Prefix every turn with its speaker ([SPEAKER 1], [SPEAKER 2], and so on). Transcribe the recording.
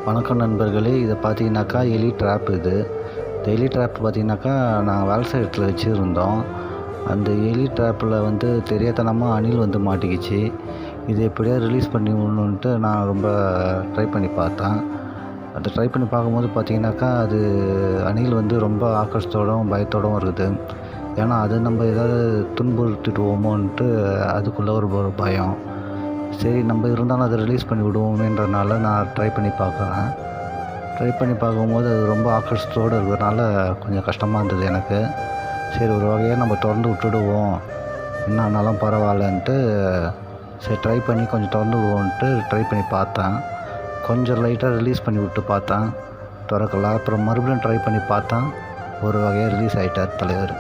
[SPEAKER 1] வணக்கம் நண்பர்களே. இதை பார்த்தீங்கன்னாக்கா எலி ட்ராப் இது. இந்த எலி ட்ராப் பார்த்தீங்கன்னாக்கா நாங்கள் வேலை செய்கிற இடத்துல வச்சுருந்தோம். அந்த எலி ட்ராப்பில் தெரியாத்தனமாக அணில் மாட்டிக்கிச்சு. இது எப்படியாவது ரிலீஸ் பண்ணி விடணுன்ட்டு நான் ரொம்ப ட்ரை பண்ணி பார்த்தேன். அதை ட்ரை பண்ணி பார்க்கும்போது பார்த்தீங்கன்னாக்கா அது அணில் ரொம்ப ஆக்ரோஷத்தோடும் பயத்தோடும் இருக்குது. ஏன்னா அது நம்ம ஏதாவது துன்புறுத்திடுவோமோன்ட்டு அதுக்குள்ளே ஒரு பயம். சரி, நம்ம இருந்தாலும் அதை ரிலீஸ் பண்ணி விடுவோமேன்றனால நான் ட்ரை பண்ணி பார்க்குறேன். ட்ரை பண்ணி பார்க்கும்போது அது ரொம்ப ஆக்ரோஷத்தோடு இருக்கிறதுனால கொஞ்சம் கஷ்டமாக இருந்தது எனக்கு. சரி, ஒரு வகையாக நம்ம திறந்து விட்டுடுவோம், என்ன ஆனாலும் பரவாயில்லன்ட்டு சரி ட்ரை பண்ணி கொஞ்சம் திறந்து விடுவோன்ட்டு ட்ரை பண்ணி பார்த்தேன். கொஞ்சம் லைட்டாக ரிலீஸ் பண்ணி விட்டு பார்த்தேன், திறக்கல. அப்புறம் மறுபடியும் ட்ரை பண்ணி பார்த்தேன், ஒரு வகையாக ரிலீஸ் ஆகிட்டார் தலைவர்.